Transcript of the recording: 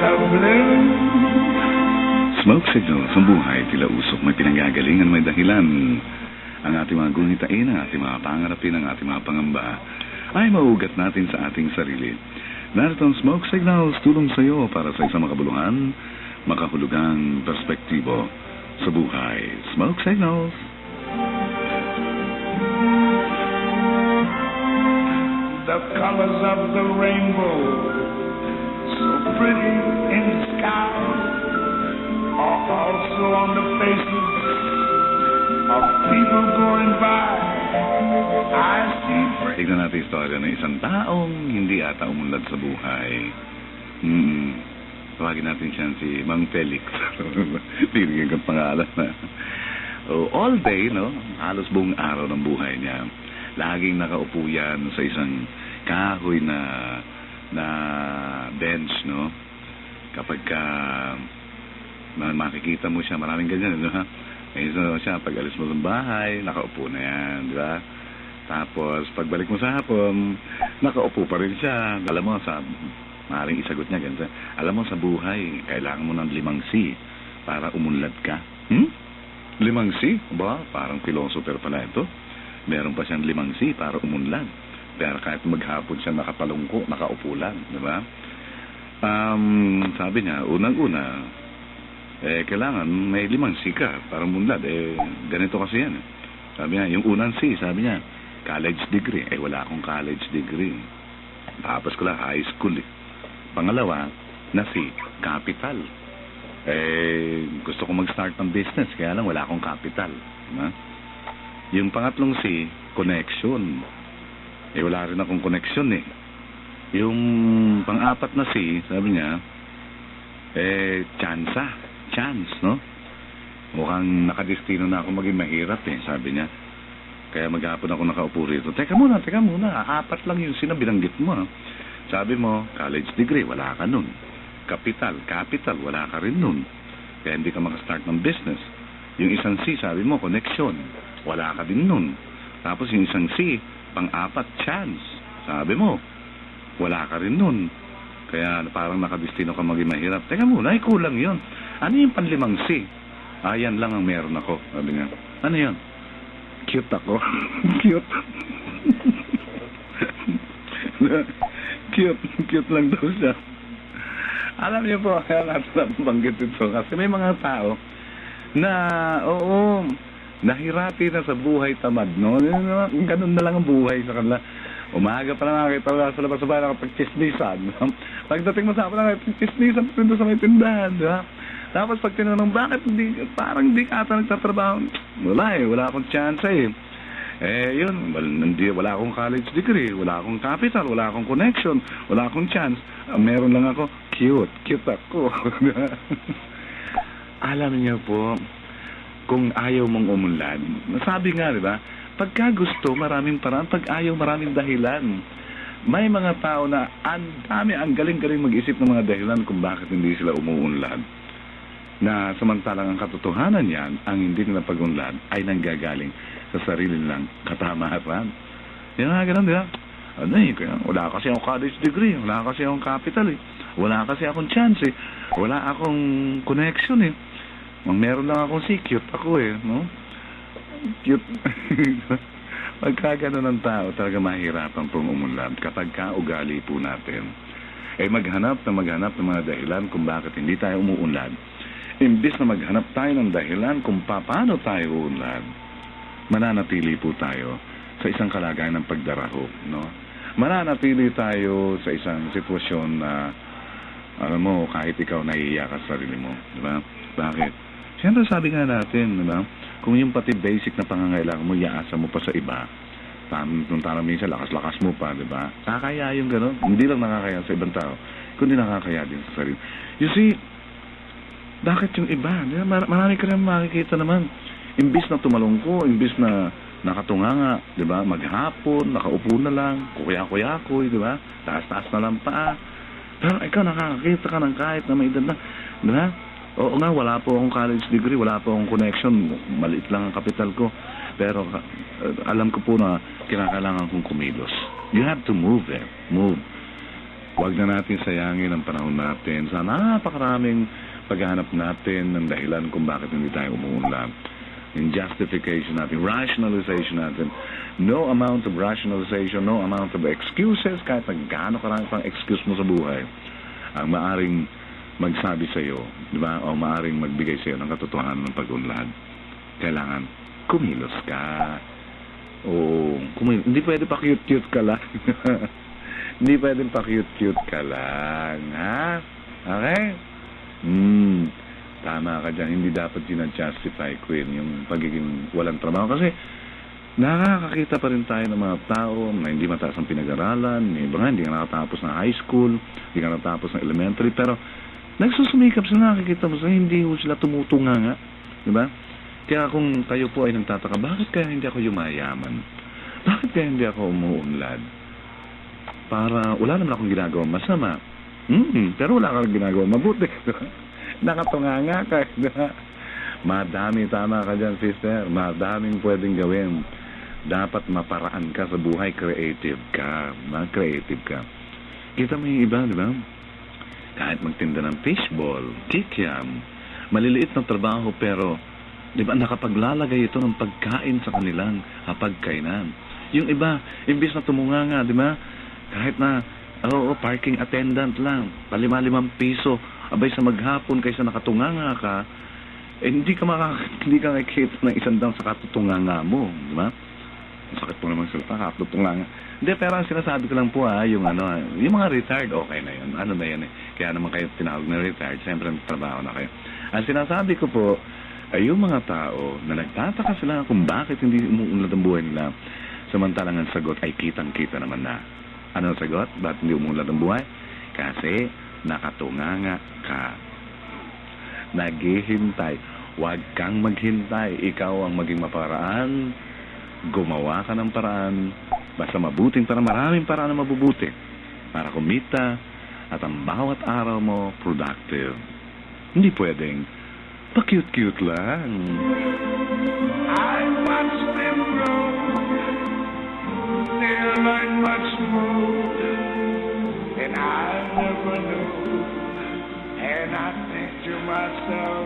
the blue. Smoke signals sa buhay, tila usok, may pinanggagalingan, may dahilan. Ang ating mga gunitain, ang ating mga pangarapin, ang ating mga pangamba ay mauugat natin sa ating sarili. Narito ang Smoke Signals, tulong sa iyo para sa isang makabuluhan, makahulugang perspektibo sa buhay. Smoke Signals. The colors of the rainbow, so pretty in the sky, are also on the faces of people going by. I see Tignan natin yung istorya ng isang taong hindi ata umunlad sa buhay. Tawagin natin siya si Mang Felix. Tinigyan kang pangalan na. All day, no? Halos buong araw ng buhay niya. Laging nakaupo yan sa isang kahoy na bench, no? Kapag makikita mo siya, maraming ganyan, no? So, siya, pag alis mo sa bahay, nakaupo na yan, di ba? Tapos, pagbalik mo sa hapon, nakaupo pa rin siya. Alam mo, maaaring isagot niya ganito. Alam mo, sa buhay, kailangan mo ng 5 C para umunlad ka. 5 C? Ba? Parang philosopher pala ito. Meron pa siyang 5 C para umunlad. Pero kahit maghapon siya nakapalungko, nakaupo lang, di ba? Sabi niya, unang-una, kailangan may 5 C ka para umunlad. Ganito kasi yan. Sabi niya, yung unang C, sabi niya, college degree. Wala akong college degree. Tapos ko lang high school. Pangalawa, na C, capital. Gusto ko mag-start ng business, kaya lang wala akong capital. Diba? Yung pangatlong C, connection. Wala rin akong connection eh. Yung pang-apat na C, sabi niya, chance, no? Mukhang nakadestino na ako maging mahirap eh, sabi niya. Kaya maghapon ako nakaupo rito. Teka muna. 4 lang yung binanggit mo. Sabi mo, college degree, wala ka nun. Capital, wala ka rin nun. Kaya hindi ka makastart ng business. Yung isang C, sabi mo, connection, wala ka din nun. Tapos yung isang C, pang-apat, chance. Sabi mo, wala ka rin nun. Kaya parang nakadestino ka maging mahirap. Teka muna, kulang yun. Ano yung pan-5 C? Yan lang ang meron ako. Sabi nga, ano yun? Cute ako. Cute. Cute lang daw siya. Alam niyo po, kaya natin nabanggit ito. Kasi may mga tao na, nahirapi na sa buhay tamad, no? Ganun na lang ang buhay sa kanila. Umaga pa lang nakakita sa labas sa bahay nakapag-chismisan. Pagdating mo sa hapon nakapag-chismisan pa rin doon sa may tindahan, di ba? Tapos pag tinanong, bakit parang hindi ka ata nagtatrabaho? Wala akong chance eh. Wala akong college degree, wala akong capital, wala akong connection, wala akong chance. Meron lang ako, cute ako. Alam niyo po, kung ayaw mong umunlad, sabi nga, di ba, pagka gusto, maraming paraan, pag ayaw, maraming dahilan. May mga tao na ang galing-galing mag-isip ng mga dahilan kung bakit hindi sila umuunlad. Na samantalang ang katotohanan yan, ang hindi nila pag-unlad ay nanggagaling sa sarili nilang katamaran. Yan nga, ganun, di ba? Kaya wala kasi akong college degree, wala kasi akong capital eh, wala kasi akong chance eh, wala akong connection eh. Meron lang akong cute ako eh, no? Cute. Pagka ganun ng tao, talaga mahirapan pong umunlad. Kapag ugali po natin, maghanap ng mga dahilan kung bakit hindi tayo umuunlad. Imbis na maghanap tayo ng dahilan kung paano tayo uunlad, mananatili po tayo sa isang kalagayan ng pagdarahok, no? Mananatili tayo sa isang sitwasyon na, alam mo, kahit ikaw naiiyak ka sa sarili mo, di ba? Bakit? Siyempre sabi nga natin, di ba? Kung yung pati basic na pangangailangan mo, iaasa mo pa sa iba, tarang minsan lakas-lakas mo pa, di ba? Nakakaya yung gano'n. Hindi lang nakakaya sa ibang tao, kundi nakakaya din sa sarili. You see, bakit yung iba? Marami ka rin makikita naman. Imbis na tumalungko, imbis na nakatunganga, di ba? Maghapon, nakaupo na lang, kuya-kuya-kuy, di ba? Taas-taas na lang pa. Pero ikaw nakakakita ka ng kahit na may edad na, di ba? Oo nga, wala po akong college degree, wala po akong connection, maliit lang ang kapital ko. Pero alam ko po na kinakailangan kong kumilos. You have to move. Huwag na natin sayangin ang panahon natin sa napakaraming paghahanap natin ng dahilan kung bakit hindi tayo umuunlad. Yung justification natin, rationalization natin. No amount of rationalization, no amount of excuses, kahit na gaano karami pang excuse mo sa buhay, ang maaring magsabi sa iyo, di ba? O maaring magbigay sa iyo ng katotohanan ng pag-unlad. Kailangan kumilos ka. O hindi pwede pa cute-cute ka lang. Hindi pwede pa cute-cute ka lang, ha? Okay? Tama ka dyan. Hindi dapat justify, Queen, yung pagiging walang trabaho. Kasi nakakakita pa rin tayo ng mga tao na hindi mataas ang pinag-aralan, iba nga, hindi ka nakatapos ng high school, hindi ka nakatapos ng elementary, pero nagsusumikap sila, nakikita mo sila, hindi mo sila tumutunga nga. Diba? Kaya kung kayo po ay nagtataka, bakit kaya hindi ako yumayaman? Bakit kaya hindi ako umuunlad? Para wala naman akong ginagawa masama. Pero wala kang ginagawa mabuti. Nakatunganga ka. Madami, tama ka dyan, sister. Madaming pwedeng gawin. Dapat maparaan ka sa buhay. Creative ka. Creative ka. Kita mo yung iba, di ba? Kahit magtinda ng fishball, kikiam, maliliit na trabaho, pero di ba nakapaglalagay ito ng pagkain sa kanilang hapagkainan. Yung iba, imbis na tumunganga, di ba? Kahit na, parking attendant lang, ₱5 piso, abay sa maghapon kaysa nakatunganga ka, hindi ka makikita ng $1 sa katutunganga mo, di ba? Sakit po naman sila, katutunganga. Hindi, pero ang sinasabi ko lang po yung mga retired, okay na yun. Ano na yan eh. Kaya naman kayo tinawag na retired, siyempre trabaho na kayo. Ang sinasabi ko po, ay yung mga tao na nagtataka sila kung bakit hindi umuunlad ang buhay nila, samantalang ang sagot ay kitang-kita naman na. Ano ang sagot? Bakit hindi umuunlad ang buhay? Kasi nakatunganga ka. Naghihintay. Huwag kang maghintay. Ikaw ang maging maparaan. Gumawa ka ng paraan. Basta mabuting para maraming paraan na mabubuti. Para kumita at ang bawat araw mo productive. Hindi pwedeng pa-cute-cute lang. I watched them grow. They learned much more than I never knew. And I think to myself,